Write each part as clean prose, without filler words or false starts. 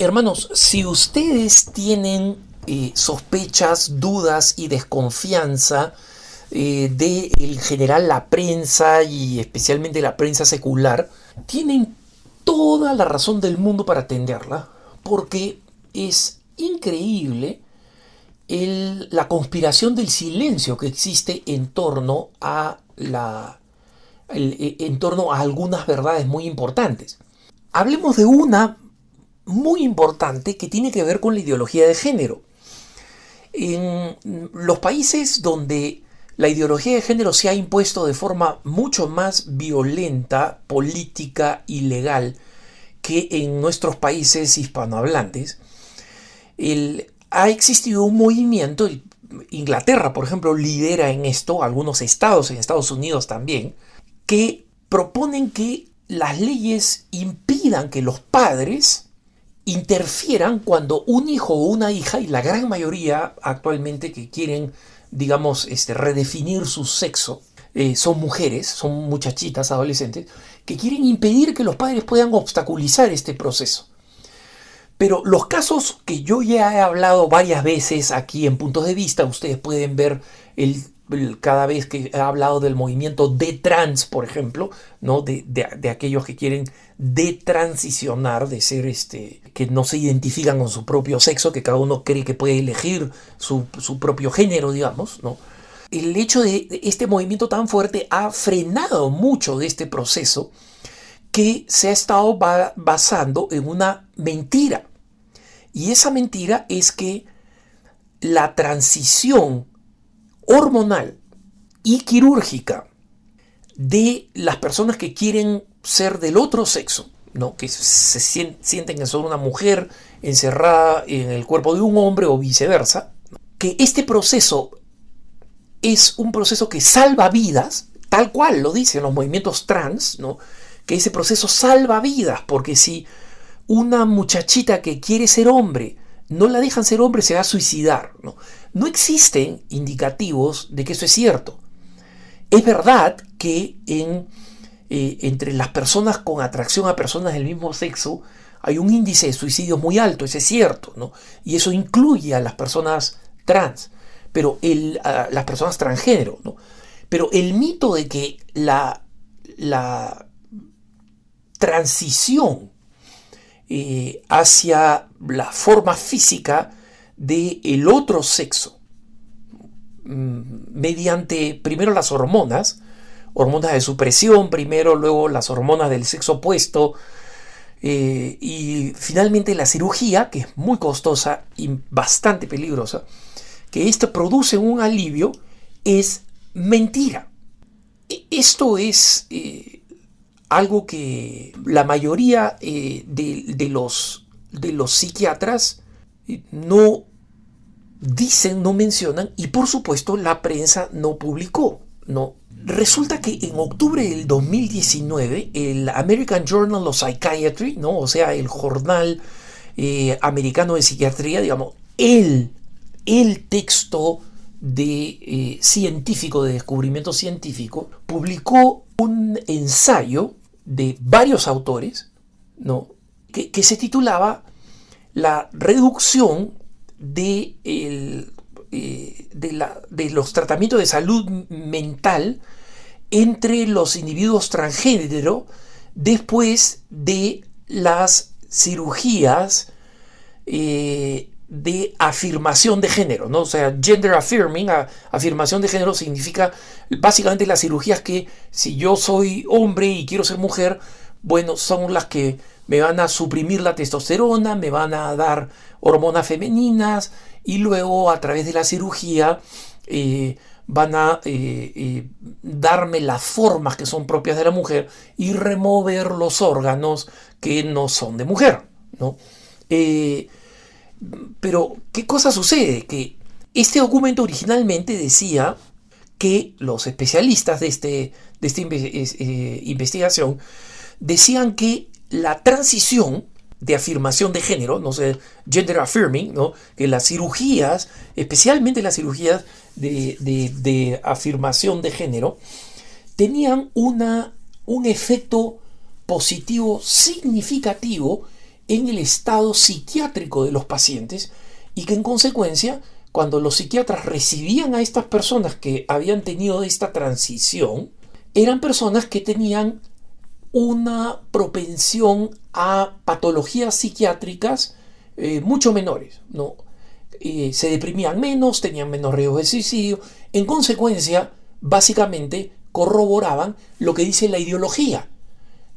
Hermanos, si ustedes tienen sospechas, dudas y desconfianza de en general la prensa y especialmente la prensa secular, tienen toda la razón del mundo para atenderla, porque es increíble la conspiración del silencio que existe en torno a en torno a algunas verdades muy importantes. Hablemos de una muy importante que tiene que ver con la ideología de género. En los países donde la ideología de género se ha impuesto de forma mucho más violenta, política y legal que en nuestros países hispanohablantes, ha existido un movimiento. Inglaterra, por ejemplo, lidera en esto, algunos estados en Estados Unidos también, que proponen que las leyes impidan que los padres interfieran cuando un hijo o una hija, y la gran mayoría actualmente que quieren, digamos, redefinir su sexo, son mujeres, son muchachitas, adolescentes, que quieren impedir que los padres puedan obstaculizar este proceso. Pero los casos que yo ya he hablado varias veces aquí en Puntos de Vista, ustedes pueden ver cada vez que he hablado del movimiento de trans, por ejemplo, ¿no? de aquellos que quieren detransicionar, de ser que no se identifican con su propio sexo, que cada uno cree que puede elegir su propio género, digamos, ¿no? El hecho de este movimiento tan fuerte ha frenado mucho de este proceso que se ha estado basando en una mentira. Y esa mentira es que la transición hormonal y quirúrgica de las personas que quieren ser del otro sexo, ¿no? Que se sienten que son una mujer encerrada en el cuerpo de un hombre o viceversa, que este proceso es un proceso que salva vidas, tal cual lo dicen los movimientos trans, ¿no? Que ese proceso salva vidas, porque si una muchachita que quiere ser hombre no la dejan ser hombre, se va a suicidar, ¿no? No existen indicativos de que eso es cierto. Es verdad que entre las personas con atracción a personas del mismo sexo hay un índice de suicidios muy alto, eso es cierto, ¿no? Y eso incluye a las personas trans, pero a las personas transgénero, ¿no? Pero el mito de que la transición hacia la forma física del otro sexo mediante primero las hormonas de supresión primero, luego las hormonas del sexo opuesto y finalmente la cirugía, que es muy costosa y bastante peligrosa, que esto produce un alivio, es mentira. Esto es algo que la mayoría de los psiquiatras no dicen, no mencionan, y por supuesto la prensa no publicó, ¿no? Resulta que en octubre del 2019 el American Journal of Psychiatry, ¿no? O sea, el jornal americano de psiquiatría, digamos, el texto científico, de descubrimiento científico, publicó un ensayo de varios autores, ¿no? que se titulaba La reducción de los tratamientos de salud mental entre los individuos transgénero después de las cirugías de afirmación de género, ¿no? O sea, gender affirming, afirmación de género, significa básicamente las cirugías que, si yo soy hombre y quiero ser mujer, bueno, son las que me van a suprimir la testosterona, me van a dar hormonas femeninas y luego a través de la cirugía van a darme las formas que son propias de la mujer y remover los órganos que no son de mujer, ¿no? Pero, ¿qué cosa sucede? Que este documento originalmente decía que los especialistas de esta investigación decían que la transición de afirmación de género, no sé, gender affirming, ¿no? Que las cirugías, especialmente las cirugías de afirmación de género, tenían un efecto positivo significativo en el estado psiquiátrico de los pacientes y que en consecuencia, cuando los psiquiatras recibían a estas personas que habían tenido esta transición, eran personas que tenían una propensión a patologías psiquiátricas mucho menores, ¿no? Se deprimían menos, tenían menos riesgo de suicidio. En consecuencia, básicamente corroboraban lo que dice la ideología.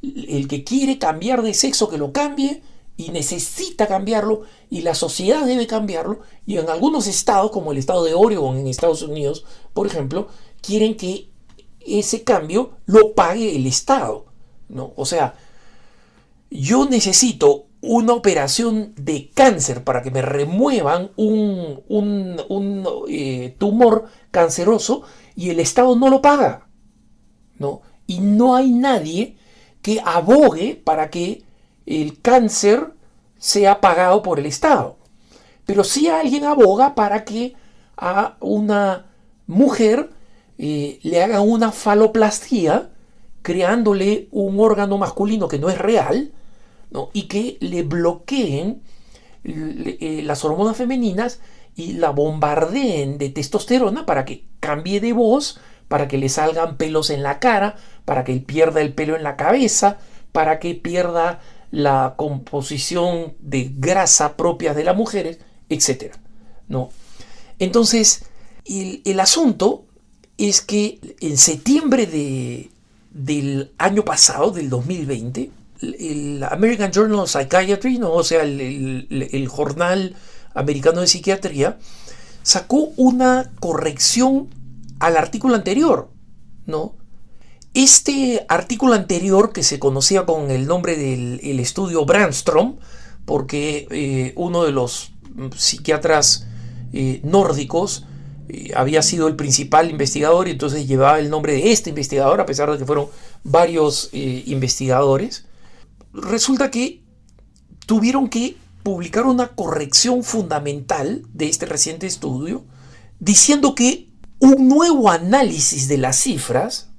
El que quiere cambiar de sexo, que lo cambie, y necesita cambiarlo, y la sociedad debe cambiarlo. Y en algunos estados, como el estado de Oregon en Estados Unidos, por ejemplo, quieren que ese cambio lo pague el Estado, ¿no? O sea, yo necesito una operación de cáncer para que me remuevan un tumor canceroso y el Estado no lo paga, ¿no? Y no hay nadie que abogue para que el cáncer sea pagado por el Estado. Pero sí alguien aboga para que a una mujer le hagan una faloplastia creándole un órgano masculino que no es real, ¿no? Y que le bloqueen las hormonas femeninas y la bombardeen de testosterona para que cambie de voz, para que le salgan pelos en la cara, para que pierda el pelo en la cabeza, para que pierda la composición de grasa propia de las mujeres, etc., ¿no? Entonces, el asunto es que en septiembre del año pasado, del 2020, el American Journal of Psychiatry, ¿no? O sea, el jornal americano de psiquiatría, sacó una corrección al artículo anterior, ¿no? Este artículo anterior, que se conocía con el nombre del estudio Brandstrom, porque uno de los psiquiatras nórdicos había sido el principal investigador y entonces llevaba el nombre de este investigador, a pesar de que fueron varios investigadores. Resulta que tuvieron que publicar una corrección fundamental de este reciente estudio, diciendo que un nuevo análisis de las cifras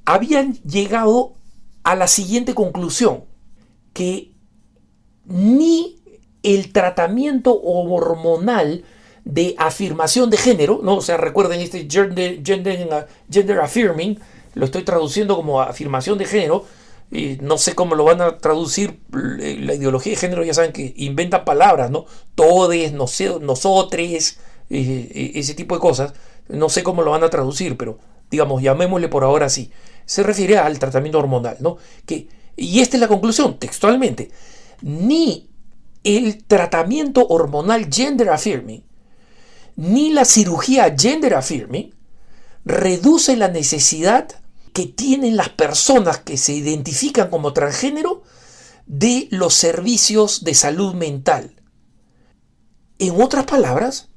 habían llegado a la siguiente conclusión: que ni el tratamiento hormonal de afirmación de género, ¿no? O sea, recuerden este gender affirming, lo estoy traduciendo como afirmación de género. No sé cómo lo van a traducir. La ideología de género, ya saben que inventan palabras, ¿no? Todes, no sé, nosotres, ese tipo de cosas. No sé cómo lo van a traducir, pero digamos, llamémosle por ahora así. Se refiere al tratamiento hormonal, ¿no? Y esta es la conclusión, textualmente: ni el tratamiento hormonal gender affirming ni la cirugía gender affirming reduce la necesidad que tienen las personas que se identifican como transgénero de los servicios de salud mental. En otras palabras,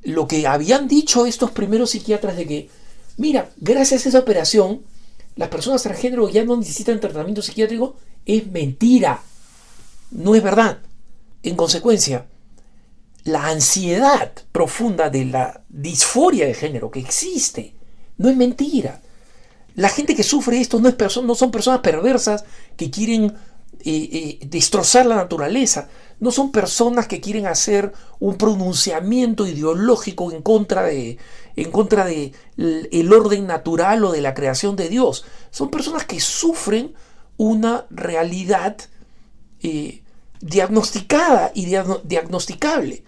lo que habían dicho estos primeros psiquiatras de que, mira, gracias a esa operación, las personas transgénero ya no necesitan tratamiento psiquiátrico, es mentira, no es verdad. En consecuencia, la ansiedad profunda de la disforia de género que existe no es mentira. La gente que sufre esto no son personas perversas que quieren destrozar la naturaleza. No son personas que quieren hacer un pronunciamiento ideológico en contra de el orden natural o de la creación de Dios. Son personas que sufren una realidad diagnosticada y diagnosticable.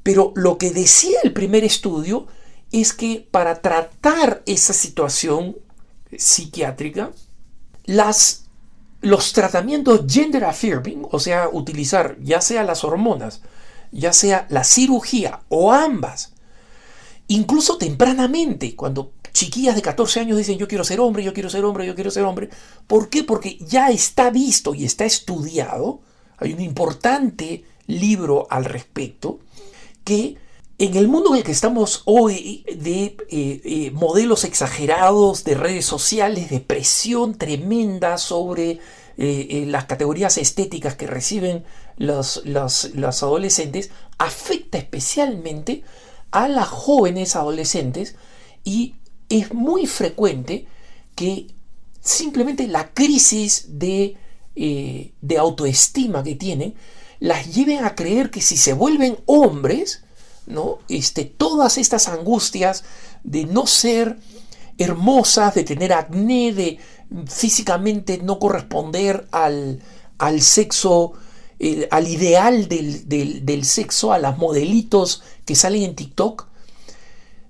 Pero lo que decía el primer estudio es que para tratar esa situación psiquiátrica, los tratamientos gender affirming, o sea, utilizar ya sea las hormonas, ya sea la cirugía o ambas, incluso tempranamente, cuando chiquillas de 14 años dicen yo quiero ser hombre, yo quiero ser hombre, yo quiero ser hombre. ¿Por qué? Porque ya está visto y está estudiado, hay un importante libro al respecto, que en el mundo en el que estamos hoy de modelos exagerados de redes sociales, de presión tremenda sobre las categorías estéticas que reciben los adolescentes, afecta especialmente a las jóvenes adolescentes y es muy frecuente que simplemente la crisis de de autoestima que tienen, las lleven a creer que si se vuelven hombres, ¿no? Todas estas angustias de no ser hermosas, de tener acné, de físicamente no corresponder al sexo, al ideal del sexo, a las modelitos que salen en TikTok,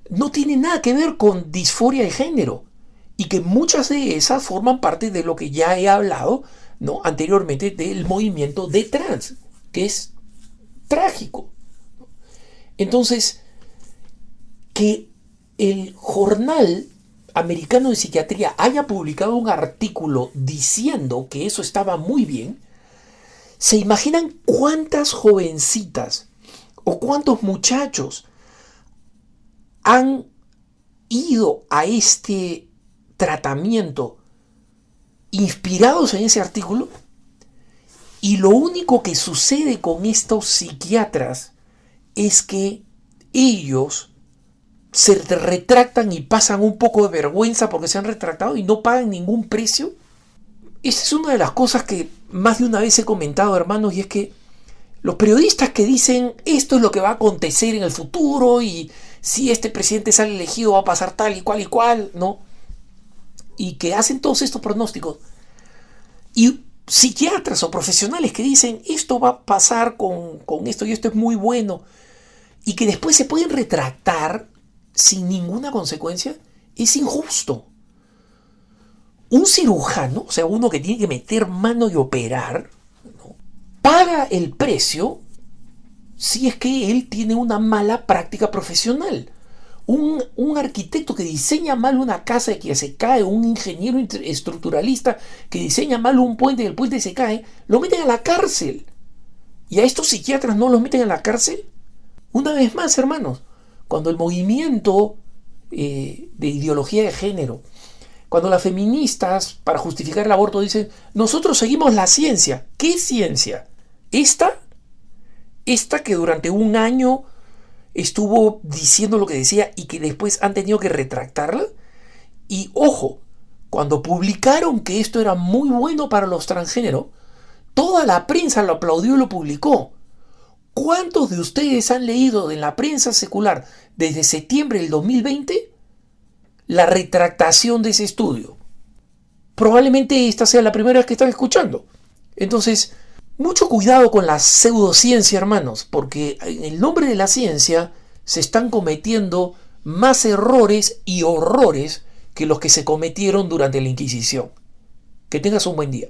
no tiene nada que ver con disforia de género, y que muchas de esas forman parte de lo que ya he hablado, ¿no?, anteriormente, del movimiento de trans, que es trágico. Entonces, que el Jornal Americano de Psiquiatría haya publicado un artículo diciendo que eso estaba muy bien, ¿se imaginan cuántas jovencitas o cuántos muchachos han ido a este tratamiento inspirados en ese artículo? Y lo único que sucede con estos psiquiatras es que ellos se retractan y pasan un poco de vergüenza porque se han retractado y no pagan ningún precio. Esa es una de las cosas que más de una vez he comentado, hermanos, y es que los periodistas que dicen esto es lo que va a acontecer en el futuro y si este presidente sale elegido va a pasar tal y cual, ¿no? Y que hacen todos estos pronósticos. Y psiquiatras o profesionales que dicen esto va a pasar con esto y esto es muy bueno, y que después se pueden retractar sin ninguna consecuencia, es injusto. Un cirujano, o sea, uno que tiene que meter mano y operar, ¿no?, paga el precio si es que él tiene una mala práctica profesional. Un arquitecto que diseña mal una casa y que se cae, un ingeniero estructuralista que diseña mal un puente y el puente se cae, lo meten a la cárcel. ¿Y a estos psiquiatras no los meten a la cárcel? Una vez más, hermanos, cuando el movimiento de ideología de género, cuando las feministas, para justificar el aborto, dicen nosotros seguimos la ciencia. ¿Qué ciencia? ¿Esta que durante un año estuvo diciendo lo que decía y que después han tenido que retractarla? Y ojo, cuando publicaron que esto era muy bueno para los transgénero, toda la prensa lo aplaudió y lo publicó. ¿Cuántos de ustedes han leído en la prensa secular desde septiembre del 2020 la retractación de ese estudio? Probablemente esta sea la primera vez que están escuchando. Entonces, mucho cuidado con la pseudociencia, hermanos, porque en el nombre de la ciencia se están cometiendo más errores y horrores que los que se cometieron durante la Inquisición. Que tengas un buen día.